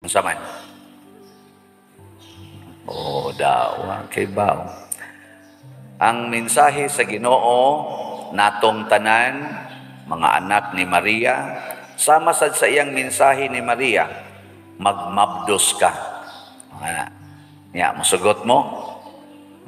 Unsa man? O daw, kay baw. Ang mensahe sa Ginoo natong tanan, mga anak ni Maria, sama sad sa iyang mensahe ni Maria, magmabdos ka. Ana. Ya, musugot mo?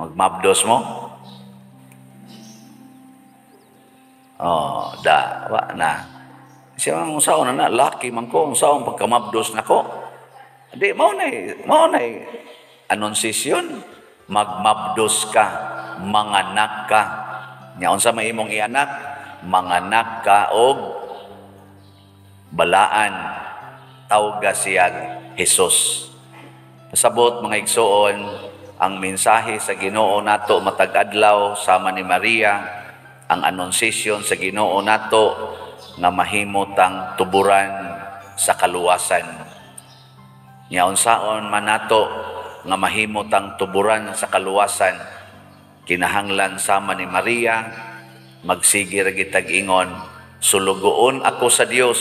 Magmabdos mo? Oh, wa na. Siya ang usaon na laki man ko, usaon pagkamabdos nako. Di mao nay anunsisyon, magmabdos ka, manganak ka. Nya unsa may imong ianak? Manganak ka og balaan, tawga siyag Hesus. Pasabot mga igsoon, ang mensahe sa Ginoo nato matag adlaw sama ni Maria, ang anunsisyon sa Ginoo nato nga mahimutang tuburan sa kaluwasan. Nya unsaon man nato nga mahimutang tuburan sa kaluwasan, kinahanglan sama ni Maria magsige ra gitag ingon, sulugoon ako sa Dios,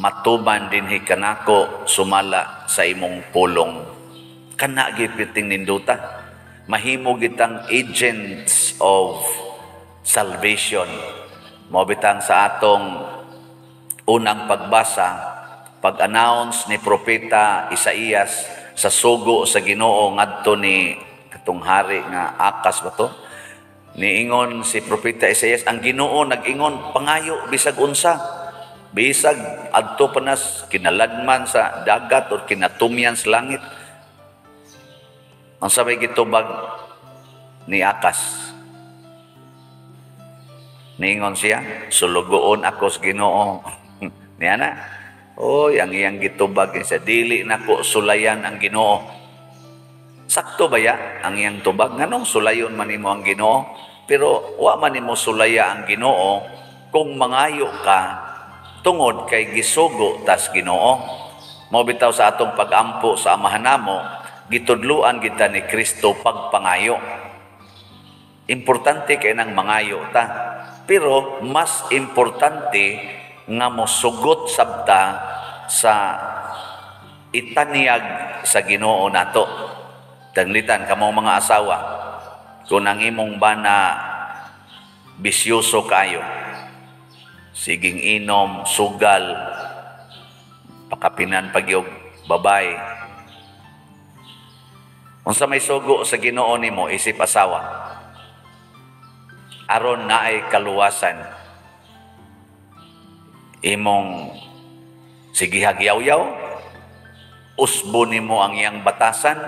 matuman dinhi kanako sumala sa imong pulong. Kana gipiting ninduta, mahimo gitang agents of salvation. Mobitang sa atong unang pagbasa, pag-announce ni propeta Isaías sa sugo sa Ginoo ngadto ni katong hari nga Akas ba to? Niingon si propeta Isaías, ang Ginoo nag-ingon pangayo bisag unsa. Bisag adto panas kinaladman sa dagat o kinatumyan sa langit. Ang sabay gitubag ni Akas. Niingon siya, sulugoon ako sa Ginoo. Niya na. Oy, ang iyang gitubag sa dili nako sulayan ang Ginoo. Sakto ba ya ang iyang tubag? Nganong sulayon man nimo ang Ginoo? Pero wa man nimo sulaya ang Ginoo kung mangayo ka tungod kay gisugo tas Ginoo. Mao bitaw sa atong pag-ampo sa amahan namo, gitudluan kita ni Kristo pagpangayo. Importante kay nang mangayo ta. Pero mas importante nga mosugot sabta sa itanyag sa Ginoo nato. Tanglitan kamo mga asawa, kung ang imong bana bisyoso kayo, siging inom, sugal, pakapinan pagyog babay. Unsa may sugo sa Ginoo nimo isip asawa, aron naay kaluwasan, imong sige hagyaw-yaw, usbo nimo ang iyang batasan,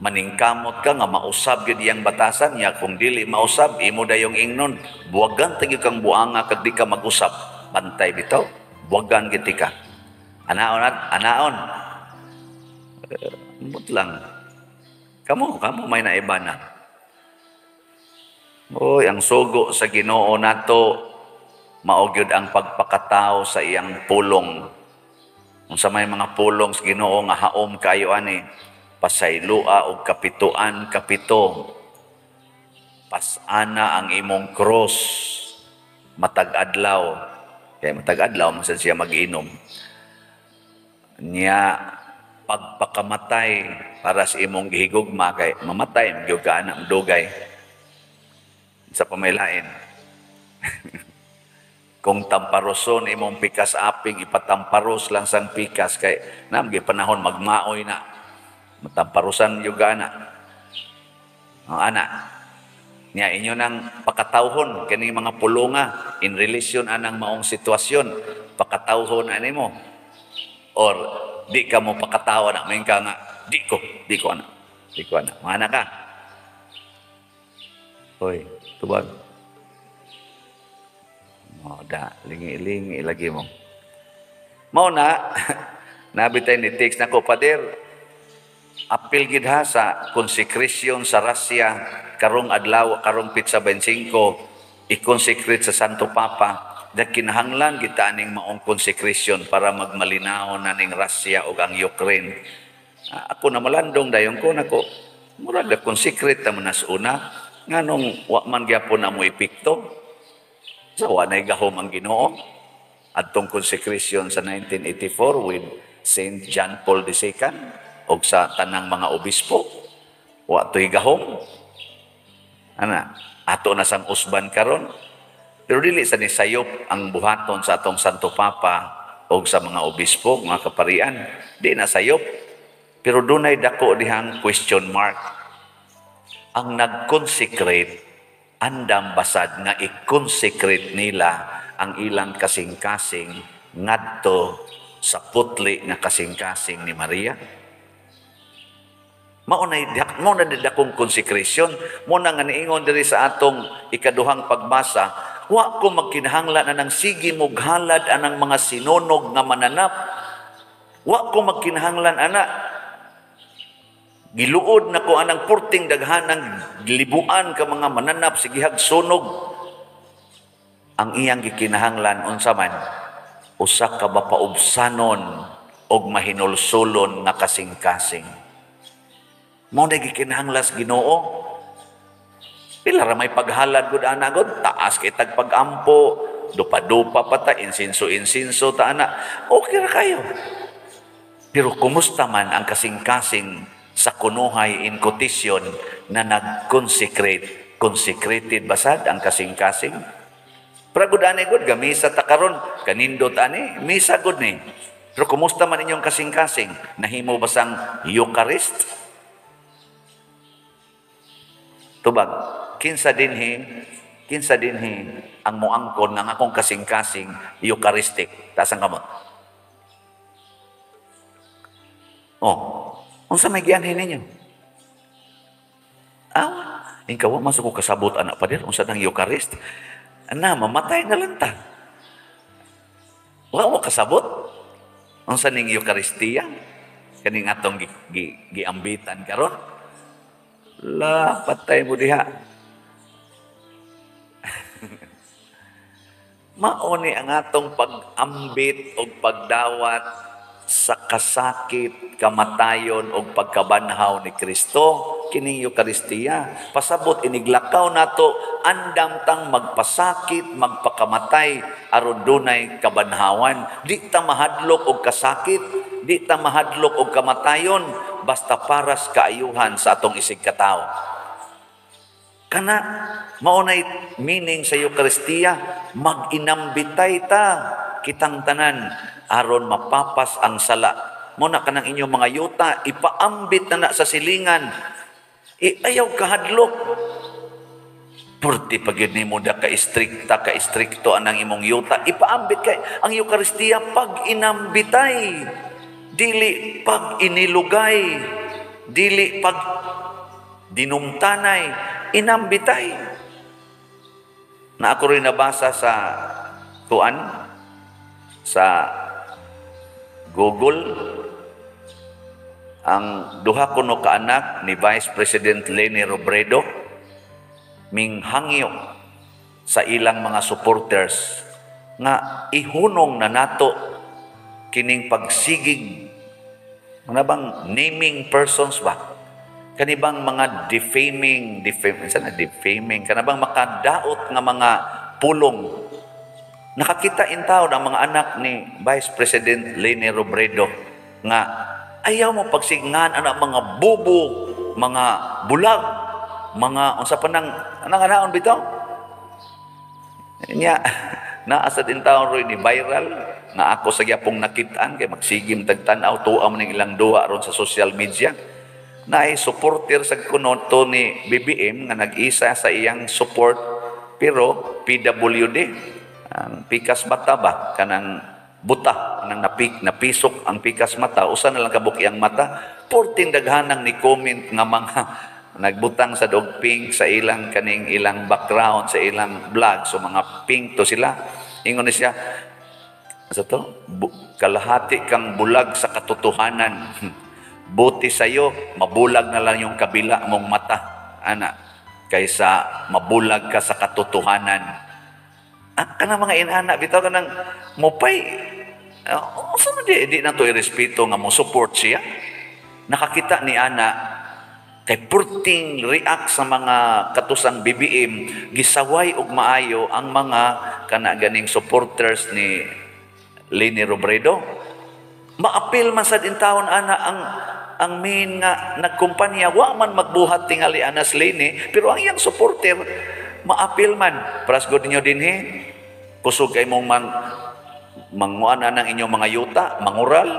maningkamot ka nga mausab gyud iyang batasan niya. Kung dili mausab, imo dayong ingnon, buwagan tagi kang buanga kag di ka mag-usab. Bantay bitaw, buwagan giti ka. Anaon. Mut lang. Kamo may naiba na. Oy, ang sugo sa Ginoo nato mao gyud ang pagpakatao sa iyang pulong. Unsa may mga pulong sa Ginoo nga haom kayo ani, pasaylua og kapituan kapito. Pasana ang imong cross matag adlaw. Kay matag adlaw man siya mag-inom. Nya pagpakamatay para sa imong gihigugma kay mamatay gyud ka ana dugay sa pamailain. Kung tamparoson imong pikas aping, ipatamparos lang sang pikas kay namgi panahon magmaoy na. Matamparusan yung ana. Ang ana. Nya inyo nang pakatawhon kini mga pulunga in relation anang maong sitwasyon, pakatawhon ani mo. Or di ka mo pakatawa na may ka nga di ko ana. Mana ka? Hoy, tubag. Lingi-lingi lagi mo. Mao na, nabitay ni text na ko, Pader, apil gid ha sa konsekresyon sa Russia, karong adlaw, karong Pitsa 25, i-consecrate sa Santo Papa, na kinahanglan kita aning maong konsekresyon para magmalinaw na ning Russia o ang Ukraine. Ako na malandong dayon ko nako, murag na consecrate ta manas una, nganong wa man gyapon na mo epekto. So, wanay gahom ang Ginoo. Adtong consecration sa 1984 with Saint John Paul II o sa tanang mga obispo, wa to'y gahom. Ato na sang usban karon. Pero dili sa nisayop ang buhaton sa atong Santo Papa o sa mga obispo, mga kaparian. Di na sayop. Pero dunay dako dihang question mark. Ang nag-consecrate, andam basad nga i-consecrate nila ang ilang kasing-kasing ngadto sa putli nga kasing-kasing ni Maria. Mao na dakong consecration. Mo na nga niingon diri sa atong ikaduhang pagbasa, wa ko magkinahanglan anang sige mughalad anang mga sinunog nga mananap. Wa ko magkinahanglan ana giluod na ko anang purting daghanang libuan ka mga mananap sigihag sunog. Ang iyang gikinahanglan unsa man, usa ka mapaubsanon og mahinulsulon nga kasing-kasing. Mao na gikinahanglas Ginoo. Pila ra may paghalad gud ana gud, taas kay tag pagampo, dupa-dupa pa ta, insinso ta ana. Okay ra kayo. Pero kumusta man ang kasing-kasing sa kunuhay in quotation na nag-consecrate? Consecrated basad ang kasing-kasing? Pero gud ani gud gamisa ta karon, kanindot ani, misa gud ni. Pero kumusta man inyong kasing-kasing? Nahimo basang Eucharist? Tubag, kinsa dinhi ang muangkon ng akong kasing-kasing Eucharistic. Taas ang kamot. Unsa may gianhin ninyo? Ikaw masuk ko kasabot anak pa din, unsa nang Eucharist? Mamatay na lang ta. Wa mo kasabot? Unsa ning Eucharistia? Kaning atong giambitan karon? Patay mo diha. Mauni ang atong pag-ambit o pagdawat sa kasakit, kamatayon o pagkabanhaw ni Kristo, kining Eucharistia. Pasabot iniglakaw nato, andam tang magpasakit, magpakamatay, aron dunay kabanhawan. Di ta mahadlok og kasakit, di ta mahadlok og kamatayon, basta paras kaayuhan sa atong isig katao. Kana, maunay meaning sa Eucharistia, mag-inambitay ta kitang tanan, aron mapapas ang sala. Muna ka ng inyong mga yuta, ipaambit na sa silingan. Ayaw kahadlok. Purti pag yun mo da ka-istrikto anang imong yuta, ipaambit kay ang Eucharistia pag inambitay. Dili pag inilugay, dili pag dinumtanay, inambitay. Na ako rin nabasa sa Google, ang duha kuno ka anak ni Vice President Leni Robredo minghangyo sa ilang mga supporters nga ihunong na nato kining pagsigig, ano bang naming persons ba? Kanibang mga defaming, kanabang makadaot nga mga pulong. Nakakita in taon ang mga anak ni Vice President Leni Robredo nga ayaw mo pagsigngan anak mga bubo, mga bulag, mga unsa pa nang anaon bitaw? Nya naasad in taon ro ni viral nga ako sa gyapong nakitaan kay magsigim tagtan-aw tuwa man ning ilang duha ron sa social media. Naay supporter sa kuno to ni BBM nga nag-isa sa iyang support pero PWD ang pikas mata ba kanang buta nang napisok ang pikas mata usa na lang kabuk iyang mata 14 daghanang ni comment nga mga nagbutang sa dogping sa ilang kaning ilang background sa ilang vlog, so mga pink to sila. Ingon ni siya kalahati kang bulag sa katotohanan. Buti sa'yo, mabulag na lang yung kabila mong mata, kaysa mabulag ka sa katotohanan. Kanang mga inana, bitaw ka ng mupay, saan di na ito irespeto nga mo support siya? Nakakita ni Ana, kay purting react sa mga katusang BBM, gisaway og maayo ang mga kanaganing supporters ni Leni Robredo. Maapil man sad in taon ana ang main nga nagkumpanya wa man magbuhat tingali anas lini, pero ang iyang supporter maapil man. Pras god ninyo dinhi, kusog kay mong manguan na ng inyong mga yuta, mangural,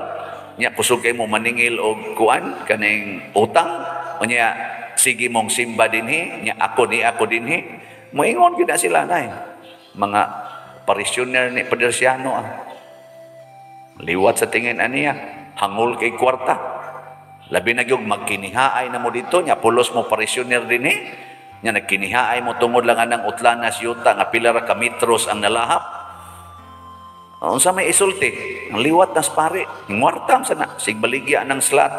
nya kusog kay mo maningil og kuan kaning utang, o nya sige mong simba dinhi, nya ako dinhi. Moingon gid na sila nay. Mga parishioner ni Pedersiano liwat sa tingin aniya, hangol kay kwarta. Labi na gyud magkinihaay na mo dito, nya pulos mo parishioner dinhi, nya nagkinihaay mo tungod lang anang utlanas yuta nga pila ra ka metros ang nalahap. Unsa may isulti? Ang liwat nas pare, ngwartam sana sigbaligya ng slot.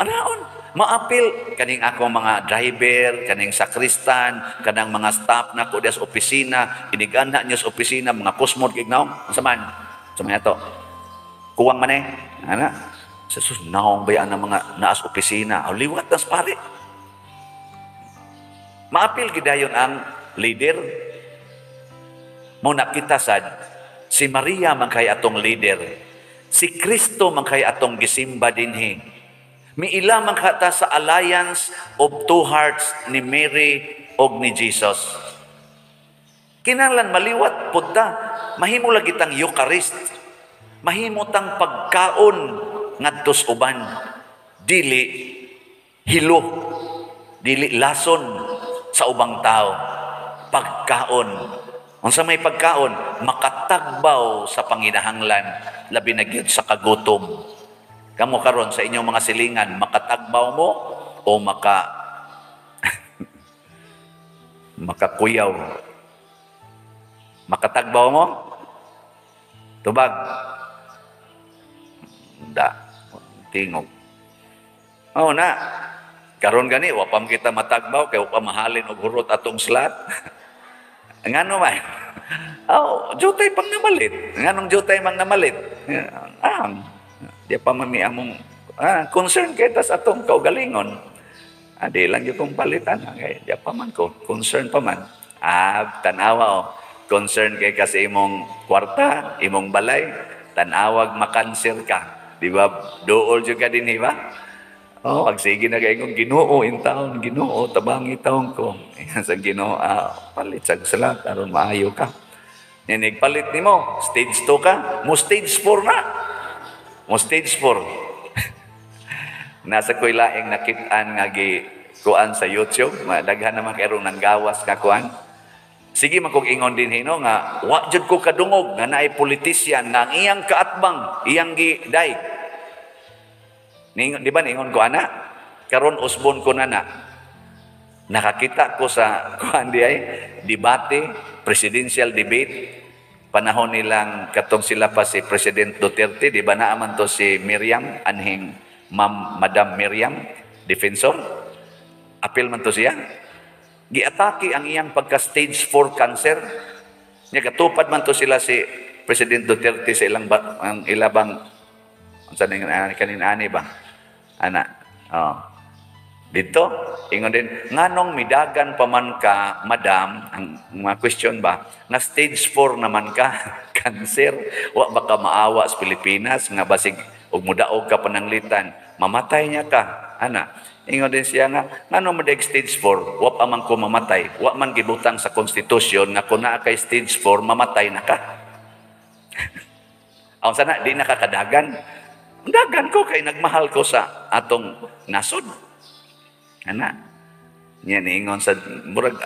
Anaon, maapil kaning ako mga driver, kaning sakristan, kanang mga staff na ko sa opisina, inigana niyo sa opisina, mga kusmod kay naong, saman ato. Kuwang man ana. Sa sus naong bayan ng mga naas opisina, liwat nas pare. Maapil gidayon ang leader. Mo nakita sad si Maria man kay atong leader. Si Kristo man kay atong gisimba dinhi. Miila man kata sa alliance of two hearts ni Mary og ni Jesus. Kinahanglan maliwat pud ta, mahimo lagi tang Eucharist. Mahimo tang pagkaon ngadto sa uban. Dili hilo, dili lason sa ubang tao. Pagkaon. Unsa may pagkaon, makatagbaw sa panginahanglan, labi na gyud sa kagutom. Kamo karon sa inyong mga silingan, makatagbaw mo o makakuyaw? Makatagbaw mo? Tubag? Tingog. Oo na. Karon gani, wapam kita matagbaw, kaya wapam mahalin og hurot atong slot. Ngano man? Jutay pang namalit. Nganong jutay mang namalit? Di pa man ni among concern kita sa atong kaugalingon. Di lang yung kong palitan. Di pa man ko. Concern pa man. Tanawa concern kay kasi imong kwarta, imong balay, tanawag makanser ka. Di ba? Dool juga din, ba? Sige na kayo kong Ginoo in taon, Ginoo, tabangi taon ko. Sa Ginoo, palit sa salat, aron maayo ka. Palit ni mo, stage 2 ka, mo stage 4 na. Mo stage 4. Nasa ko'y laing nakitaan nga kuan sa YouTube, daghan naman kayo ng gawas ka kuan. Sige man kong ingon din hino nga, wa jud ko kadungog nga naay politisyan nga ang iyang kaatbang, iyang giday. Di ba ningon ko ana? Karon usbon ko na. Nakakita ko sa kuan di ay debate, presidential debate. Panahon nilang katong sila pa si President Duterte, di ba naaman to si Miriam, anhing Madam Miriam, defensor. Apil man to siya. Giatake ang iyang pagka-stage 4 cancer. Nya katupad man to sila si President Duterte sa ang ilabang kanin-ani ba? Dito, ingon din, nganong midagan pa man ka, madam, ang mga question ba, nga stage 4 naman ka, cancer, wa baka maawa sa Pilipinas, nga basig, og mudaog ka pananglitan, mamatay niya ka, ingon din siya nga, nganong madag stage 4, wa pa man ko mamatay, wa man gibutang sa konstitusyon, nga kung naa kay stage 4, mamatay na ka. Ang sana, di nakakadagan, dagan ko kay nagmahal ko sa atong nasod. Yan ingon sa murag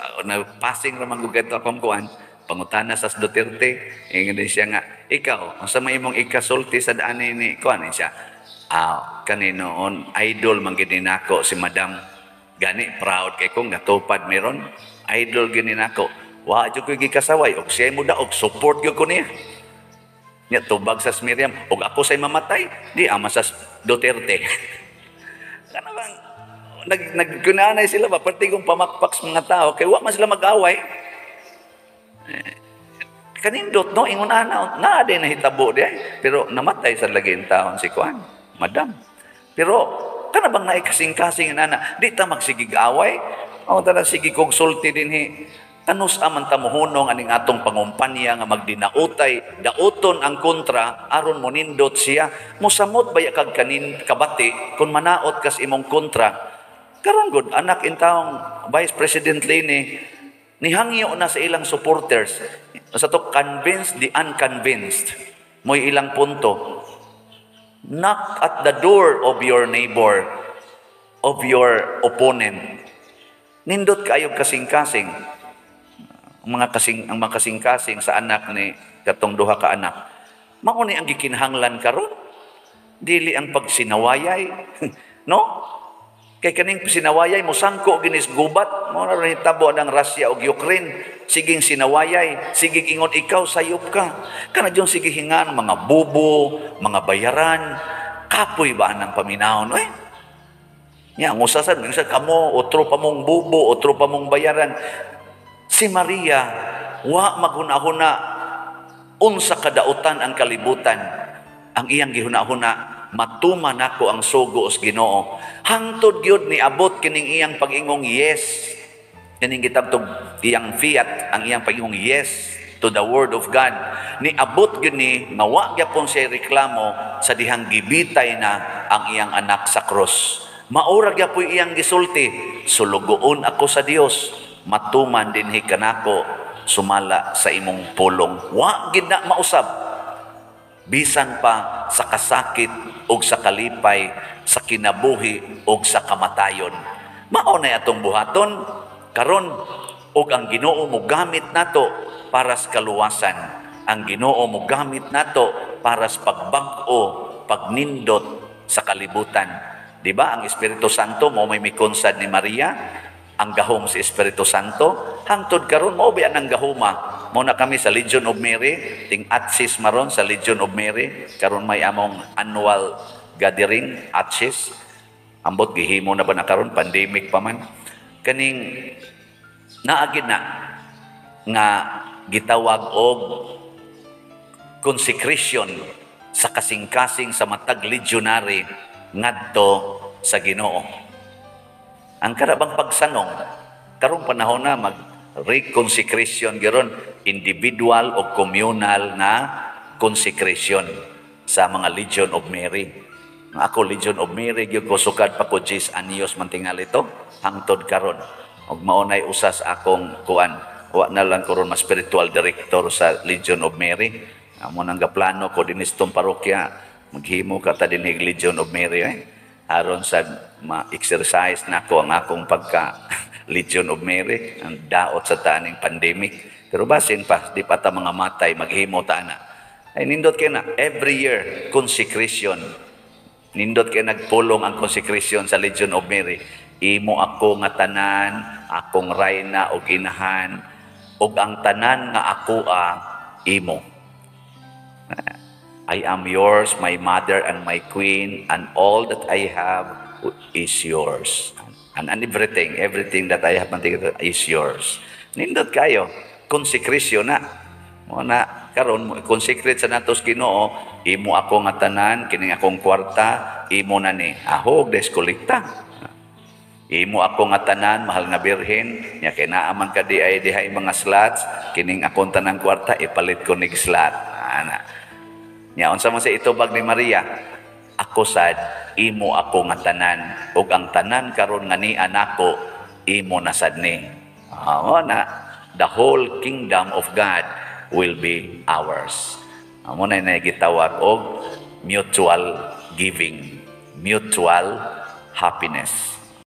passing ra man gud kadto pamkuan pangutana sa Duterte, ingon din siya nga ikaw unsa may imong ikasulti sa daan ni kuan siya. Kaninoon idol man gid nako si Madam, gani proud kay kong natupad meron, idol gid nako, wa jud ko gikasaway og siya mo daog support gyud ko niya. Nya tubag sa Miriam og ako say mamatay di ama sa Duterte. Kana bang nagkunanay sila ba perti kong pamakpak sa mga tao kay wa man sila mag-away. Kanindot no ingon ana na day nahitabo di pero namatay sa laging taon si kuan Madam. Pero kana bang naay kasing-kasing ana di ta magsigig away. Tara sige kog sulti dinhi Kanus aman tamuhunong aning atong pangumpanya nga magdinautay, dauton ang kontra aron monindot siya. Mosamot baya kag kanin kabati kung manaot kas imong kontra. Karon gud anak intawong Vice President Leni nihangyo na sa ilang supporters sa to convinced the unconvinced. Mo'y ilang punto. Knock at the door of your neighbor, of your opponent. Nindot kayog kasing-kasing. Ang mga kasing-kasing sa anak ni katong duha ka anak. Mao ni ang gikinahanglan karon. Dili ang pagsinawayay, no? Kay kaning sinawayay mo sangko ginis gubat, mo na rin tabo ng Russia ug Ukraine. Siging sinawayay, sigig ingon ikaw sayop ka. Kana diyon sige hingan mga bubo, mga bayaran, kapoy ba ang paminahon, oy? Nya ngusasan minsan kamo otro pa mong bubo, otro pa mong bayaran. Si Maria, wa maghuna-huna, unsa kadautan ang kalibutan. Ang iyang gihuna-huna, matuman ako ang sugo os Ginoo. Hangtod gyud ni abot kining iyang pag-ingong yes. Kining gitabtog iyang fiat, ang iyang pag-ingong yes to the word of God. Ni abot gyud ni mawa gyapon siya reklamo sa dihang gibitay na ang iyang anak sa krus. Maura gyapon iyang gisulti, sulugoon ako sa Dios. Matuman dinhi kanako sumala sa imong pulong. Wa gid na mausab. Bisan pa sa kasakit ug sa kalipay, sa kinabuhi ug sa kamatayon. Mao na atong buhaton karon ug ang Ginoo mo gamit nato para sa kaluwasan. Ang Ginoo mo gamit nato para sa pagbag-o, pagnindot sa kalibutan. Di ba ang Espiritu Santo mo may mikonsad ni Maria? Ang gahom sa Espiritu Santo, hangtod karon mao biya nang gahuma. Mao na kami sa Legion of Mary, ting atsis maron sa Legion of Mary, karon may among annual gathering atsis. Ambot gihimo na ba na karon pandemic pa man. Kaning naagid na nga gitawag og consecration sa kasing-kasing sa matag legionary ngadto sa Ginoo. Ang karabang pagsanong, karong panahon na mag-reconsecration giron, individual o communal na consecration sa mga Legion of Mary. Ako Legion of Mary, gyud ko sukad pa ko 10 anyos mantingal ito, hangtod karon. Og maunay usas akong kuan, wa na lang karon mas spiritual director sa Legion of Mary. Amo nang gaplano ko dinis tong parokya, maghimo ka ta dinig Legion of Mary aron sa ma-exercise na ko ang akong pagka Legion of Mary, ang daot sa taning pandemic. Pero basin pa, di pa ta mga matay, maghimo ta na. Ay nindot kay na, every year, consecration. Nindot kay nagpulong ang consecration sa Legion of Mary. Imo ako nga tanan, akong rayna o inahan, o ang tanan nga ako imo. I am yours, my mother and my queen, and all that I have is yours. And everything that I have is yours. Nindot kayo, consecration na. Muna, karon mo consecrate sa natos Ginoo, imo ako nga tanan, kining akong kwarta, imo na ni ahog des kolekta. Imo ako nga tanan, mahal nga birhen, nya kay naaman ka di ay dihay mga slots, kining akong tanang kwarta ipalit ko nig slot. Ana. Nya unsa man sa itubag ni Maria, ako sad imo ako nga tanan ug ang tanan karon nga ni anako imo na sad ni. Na the whole kingdom of God will be ours. Amo na gitawag og mutual giving, mutual happiness.